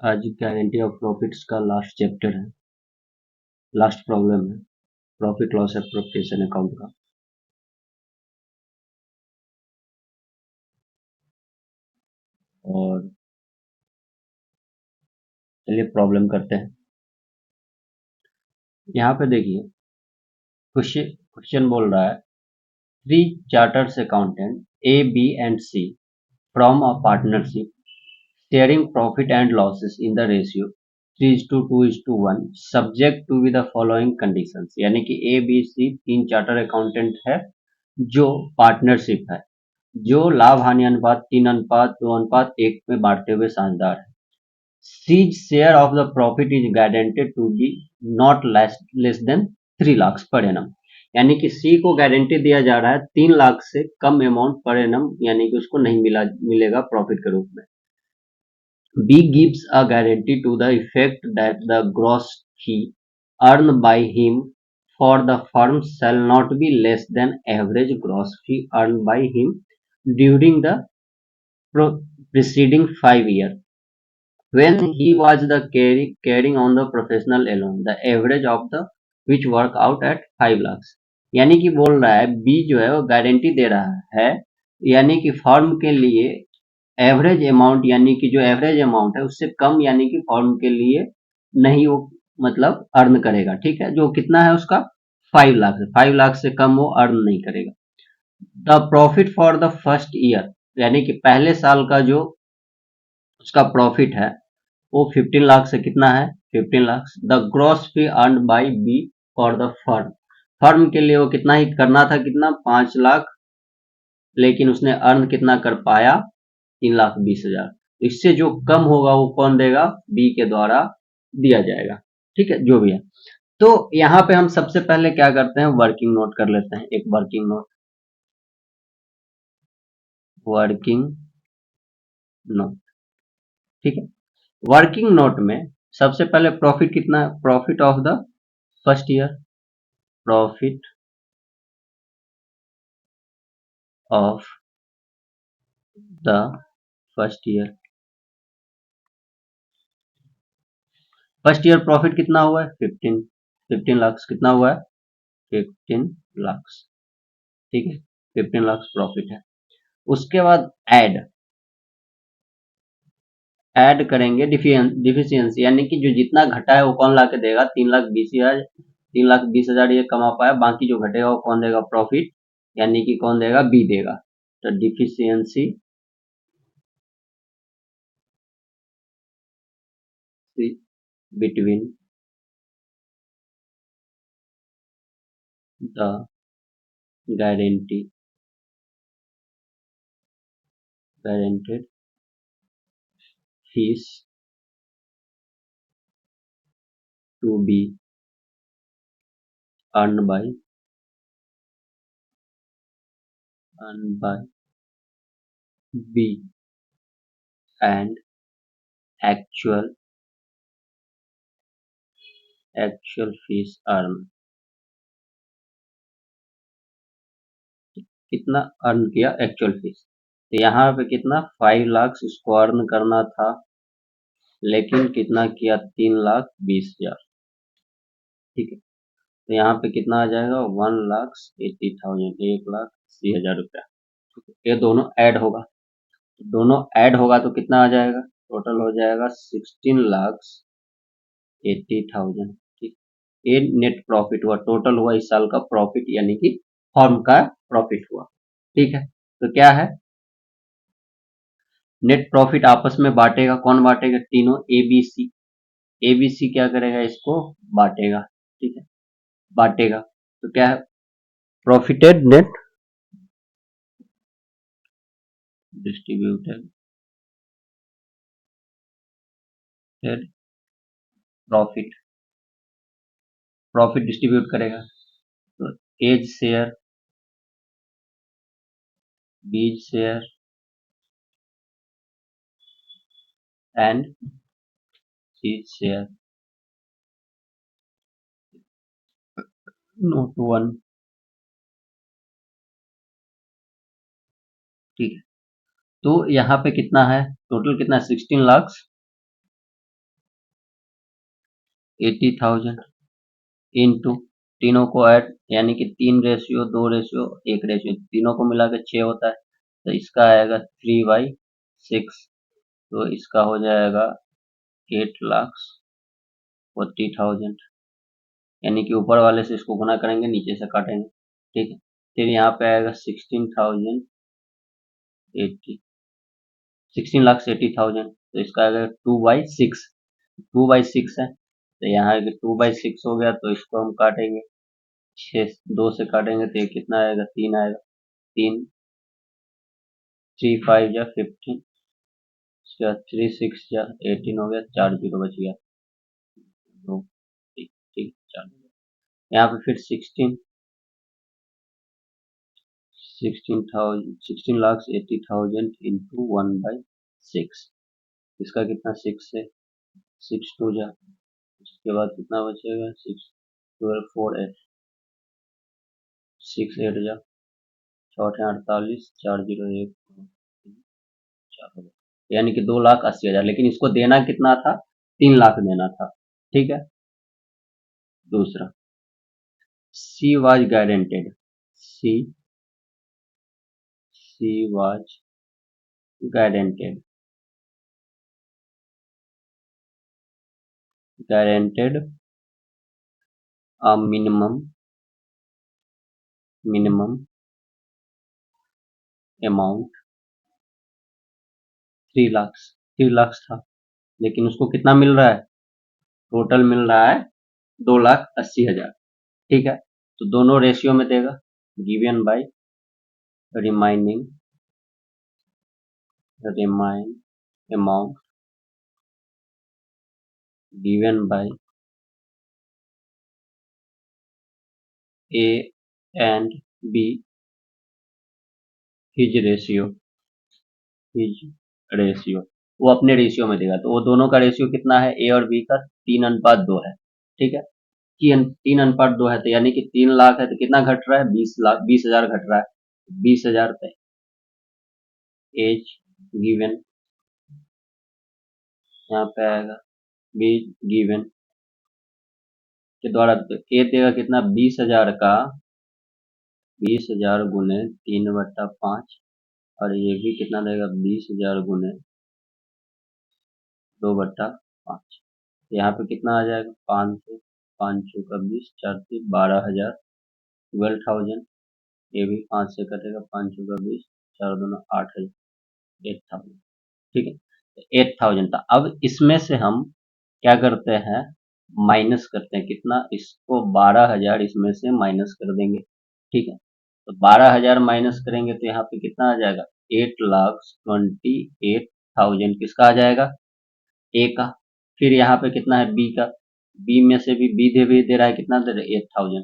आज guarantee of profits का last chapter है, लास्ट प्रॉब्लम है प्रॉफिट लॉस एप्रोप्रिएशन अकाउंट का। और चलिए प्रॉब्लम करते हैं। यहाँ पे देखिए क्वेश्चन बोल रहा है, three charters accountant A B and C from a partnership sharing profit and losses in the ratio 3:2:1 subject to be the following conditions. यानी कि ए बी सी तीन चार्टर अकाउंटेंट है जो पार्टनरशिप है, जो लाभ हानि अनुपात 3:2:1 में बांटते हुए साझेदार है। C's share of the profit is guaranteed to be not less than 3 lakhs per annum। यानी कि सी को गारंटी दिया जा रहा है 3 लाख से कम अमाउंट पर एनम, यानी कि उसको नहीं मिलेगा प्रॉफिट के रूप में। B gives a guarantee to the effect that the gross fee earned by him for the firm shall not be less than average gross fee earned by him during the preceding 5 years when he was the carrying on the professional alone, the average of the which work out at 5 lakhs। यानी कि बोल रहा है B जो है वो guarantee दे रहा है, यानी कि फर्म के लिए एवरेज अमाउंट, यानी कि जो एवरेज अमाउंट है उससे कम, यानी कि फर्म के लिए नहीं वो मतलब अर्न करेगा। ठीक है, जो कितना है उसका 5 लाख है, 5 लाख से कम वो अर्न नहीं करेगा। The profit for the first year, यानी कि पहले साल का जो उसका प्रॉफिट है वो 15 लाख से कितना है 15 lakh. The gross fee earn by B for the firm, firm के लिए वो कितना ही करना था, कितना 5 लाख, लेकिन उसने अर्न कितना कर पाया 3,20,000। इससे जो कम होगा वो कौन देगा, बी के द्वारा दिया जाएगा। ठीक है, जो भी है। तो यहाँ पे हम सबसे पहले क्या करते हैं, वर्किंग नोट कर लेते हैं, एक वर्किंग नोट। वर्किंग नोट, ठीक है। वर्किंग नोट में सबसे पहले प्रॉफिट कितना है, profit of the first year, profit of the first year. First year profit कितना हुआ है 15 लाख, कितना हुआ है 15 लाख। ठीक है, 15 लाख प्रॉफिट है। उसके बाद ऐड करेंगे डिफिशियंसी, यानी कि जो जितना घटा है वो कौन ला के देगा, 3,20,000, 3,20,000 ये कमा पाया, बाकी जो घटेगा वो कौन देगा प्रॉफिट, यानी कि कौन देगा, बी देगा। तो deficiency between the guaranteed fees to be earn by B and actual fees earn, कितना अर्न किया एक्चुअल फीस। तो यहाँ पे कितना 5 लाख इसको अर्न करना था, लेकिन कितना किया 3,20,000। ठीक है, तो यहाँ पे कितना आ जाएगा 1,80,000, 1,80,000 रुपया। ये दोनों ऐड होगा, दोनों ऐड होगा तो कितना आ जाएगा, टोटल हो जाएगा 16,80,000। ठीक, ये नेट प्रॉफिट हुआ, टोटल हुआ इस साल का प्रॉफिट, यानी कि फर्म का प्रॉफिट हुआ। ठीक है, तो क्या है, नेट प्रॉफिट आपस में बांटेगा, कौन बांटेगा, तीनों एबीसी। एबीसी क्या करेगा, इसको बांटेगा। ठीक है, बांटेगा तो क्या है, profited net distributed profit, profit distribute करेगा। तो एज शेयर, बीज share and seed share, note 1। ठीक है, तो यहाँ पे कितना है, टोटल कितना 16 लाख 80,000 इंटू तीनों को ऐड, यानी कि 3 रेशियो 2 रेशियो 1 रेशियो तीनों को मिला के 6 होता है, तो इसका आएगा 3/6, तो इसका हो जाएगा 8,40,000, यानी कि ऊपर वाले से इसको गुना करेंगे, नीचे से काटेंगे, ठीक है। फिर यहाँ पे आएगा 16,80,000, तो इसका आएगा 2/6, 2/6 है, तो यहाँ 2/6 हो गया, तो इसको हम काटेंगे, 2 से काटेंगे तो ये कितना आएगा, 3 आएगा, 3 3 5 या 15, 3 6 या 18 हो गया, 4 जीरो बच गया, तो ठीक ठीक 4, यहाँ पे फिर 16,80,000 इंटू 1/6, इसका कितना 6 है, 6 2 जा, उसके बाद कितना बचेगा, 6 12 4 8, 6 8 जा, 6 48, 4 0 1 4, यानी कि 2,80,000, लेकिन इसको देना कितना था, 3 लाख देना था, ठीक है। दूसरा, she was guaranteed, she was guaranteed a minimum amount 3 lakh था, लेकिन उसको कितना मिल रहा है, टोटल मिल रहा है 2,80,000, ठीक है। तो दोनों रेशियो में देगा, given by remaining amount given by A and B, his ratio वो अपने रेशियो में देगा, तो वो दोनों का रेशियो कितना है, ए और बी का 3:2 है, ठीक है। 3:2 है, तो यानी कि 3 लाख है, तो कितना घट रहा है, 20,000 घट रहा है, 20,000 पे एज गिवन, यहाँ पे आएगा बी गिवन के द्वारा, तो ए देगा कितना, 20,000 का 20,000 गुने 3/5, और ये भी कितना देगा, 20,000 गुने 2/5, यहाँ पे कितना आ जाएगा, 5 से 5 चौका 20, 4 से 12,000, 12,000, ये भी 5 से कटेगा, 5 चौका 20, 4 दूना 8,000, 8,000, ठीक है। 8,000 था, अब इसमें से हम क्या करते हैं, माइनस करते हैं, कितना, इसको 12,000 इसमें से माइनस कर देंगे, ठीक है। तो 12,000 माइनस करेंगे तो यहाँ पे कितना आ जाएगा, 8,28,000 किसका आ जाएगा, ए का। फिर यहाँ पे कितना है, बी का, बी में से भी दे रहा है, कितना दे रहा है, 8,000,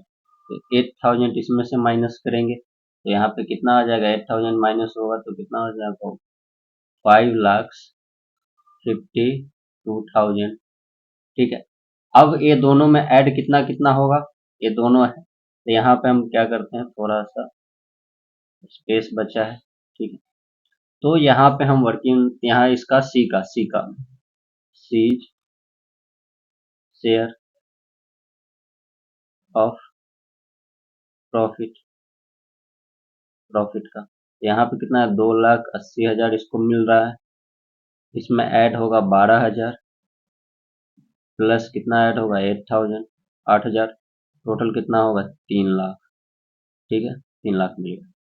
तो 8,000 इसमें से माइनस करेंगे, तो यहाँ पे कितना आ जाएगा, 8,000 माइनस होगा तो कितना हो जाएगा, 5,52,000, ठीक है। अब ये दोनों में ऐड कितना कितना होगा, ये दोनों है, तो यहाँ पे हम क्या करते हैं, थोड़ा सा स्पेस बचा है, ठीक है। तो यहाँ पे हम वर्किंग, यहाँ इसका सी का सीज शेयर ऑफ प्रॉफिट का, यहाँ पे कितना है, 2,80,000 इसको मिल रहा है, इसमें ऐड होगा 12,000 प्लस कितना ऐड होगा, 8,000 8,000, टोटल कितना होगा, 3 लाख, ठीक है, 3 लाख मिलेगा।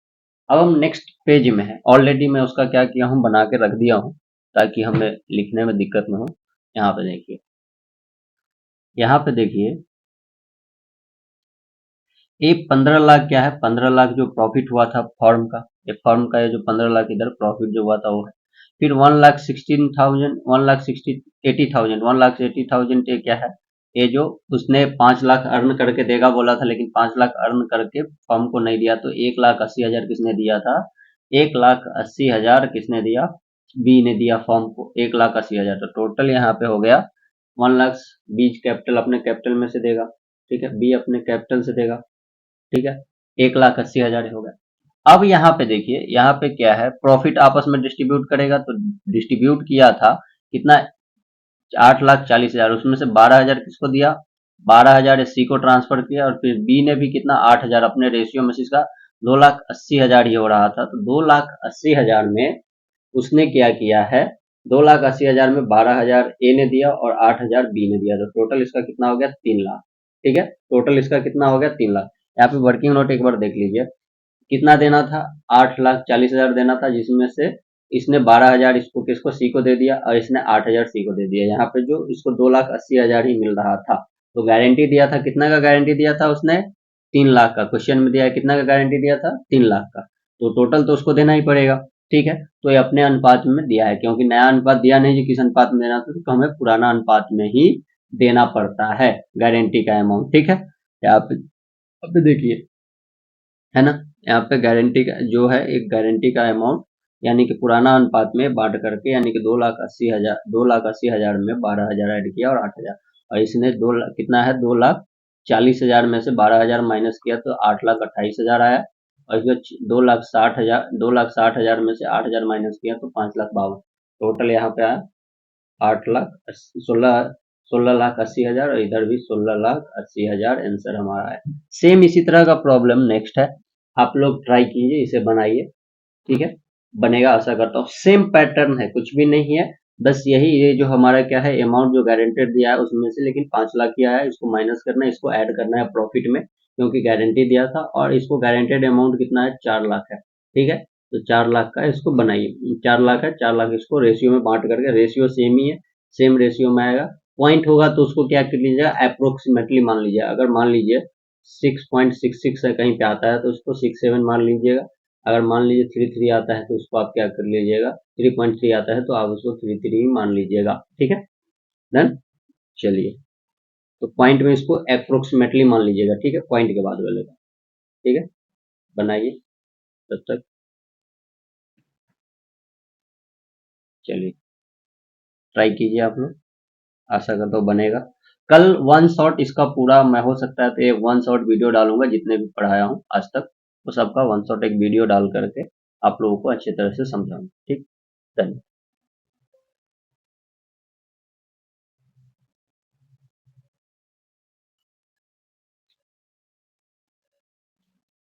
अब हम नेक्स्ट पेज में है, ऑलरेडी मैं उसका क्या किया हूँ, बना के रख दिया हूँ ताकि हमें लिखने में दिक्कत न हो। यहाँ पे देखिए, ये 15 लाख क्या है, 15 लाख जो प्रॉफिट हुआ था फर्म का, ये फर्म का, ये जो 15 लाख इधर प्रॉफिट जो हुआ था वो है। फिर 1,16,000 1,80,000 1,80,000 ये क्या है, ये जो उसने 5 लाख अर्न करके देगा बोला था, लेकिन 5 लाख अर्न करके फर्म को नहीं दिया, तो 1,80,000 किसने दिया था, 1,80,000 किसने दिया, बी ने दिया फर्म को 1,80,000, तो टोटल यहाँ पे हो गया 1 लाख, बीज कैपिटल अपने कैपिटल में से देगा, ठीक है, बी अपने कैपिटल से देगा, ठीक है, 1,80,000 हो गया। अब यहाँ पे देखिए, यहाँ पे क्या है, प्रॉफिट आपस में डिस्ट्रीब्यूट करेगा, तो डिस्ट्रीब्यूट किया था कितना, 8,40,000, उसमें से 12,000 किसको दिया, 12,000 सी को ट्रांसफर किया और फिर बी ने भी कितना 8,000 अपने रेशियो में से इसका 2,80,000 ये हो रहा था, तो 2,80,000 में उसने क्या किया है, 2,80,000 में 12,000 ए ने दिया और 8,000 बी ने दिया, तो टोटल इसका कितना हो गया 3 लाख। ठीक है, टोटल इसका कितना हो गया 3 लाख। यहाँ पे वर्किंग नोट एक बार देख लीजिए, कितना देना था, 8,40,000 देना था, जिसमें से इसने 12,000 इसको किसको सी को दे दिया और इसने 8,000 सी को दे दिया। यहाँ पे जो इसको 2,80,000 ही मिल रहा था, तो गारंटी दिया था, कितना का गारंटी दिया था उसने, 3 लाख का। क्वेश्चन में दिया है कितना का गारंटी दिया था, 3 लाख का, तो टोटल तो उसको देना ही पड़ेगा। ठीक है, तो ये अपने अनुपात में दिया है, क्योंकि नया अनुपात दिया नहीं कि किस अनुपात में देना था, तो हमें पुराना अनुपात में ही देना पड़ता है गारंटी का अमाउंट। ठीक है, यहाँ पे देखिए, है ना, यहाँ पे गारंटी का जो है, एक गारंटी का अमाउंट यानी कि पुराना अनुपात में बांट करके, यानी कि 2,80,000 में 12,000 ऐड किया और 8,000, और इसने कितना है, 2,40,000 में से 12,000 माइनस किया तो 8,28,000 आया, और इसमें 2,60,000 में से 8,000 माइनस किया तो 5,52,000, टोटल यहाँ पे आया 16,80,000, और इधर भी 16,80,000 आंसर हमारा है। सेम इसी तरह का प्रॉब्लम नेक्स्ट है, आप लोग ट्राई कीजिए, इसे बनाइए। ठीक है, बनेगा आशा करता हूँ। सेम पैटर्न है, कुछ भी नहीं है, बस यही, ये जो हमारा क्या है, अमाउंट जो गारंटेड दिया है उसमें से लेकिन 5 लाख किया है, इसको माइनस करना है, इसको ऐड करना है प्रॉफिट में, क्योंकि गारंटी दिया था, और इसको गारंटेड अमाउंट कितना है, 4 लाख है। ठीक है, तो 4 लाख का इसको बनाइए, 4 लाख है, 4 लाख इसको रेशियो में बांट करके, रेशियो सेम ही है, सेम रेशियो में आएगा। पॉइंट होगा तो उसको क्या कर लीजिएगा, अप्रोक्सीमेटली मान लीजिए, अगर मान लीजिए 6.66 है कहीं पे आता है तो उसको 6.7 मान लीजिएगा, अगर मान लीजिए 3.3 आता है तो उसको आप क्या कर लीजिएगा, 3.3 आता है तो आप उसको 3.3 ही मान लीजिएगा। ठीक है, डन। चलिए, तो पॉइंट में इसको अप्रोक्सीमेटली मान लीजिएगा। ठीक है, पॉइंट के बाद वाले का। ठीक है, बनाइए तब तक। चलिए, ट्राई कीजिए आप लोग, आशा करता हूँ बनेगा। कल वन शॉट इसका पूरा, मैं हो सकता है तो एक वन शॉट वीडियो डालूंगा, जितने भी पढ़ाया हूँ आज तक वो सबका वन शॉट एक वीडियो डाल करके आप लोगों को अच्छी तरह से समझाऊंगा। ठीक, धन्यवाद।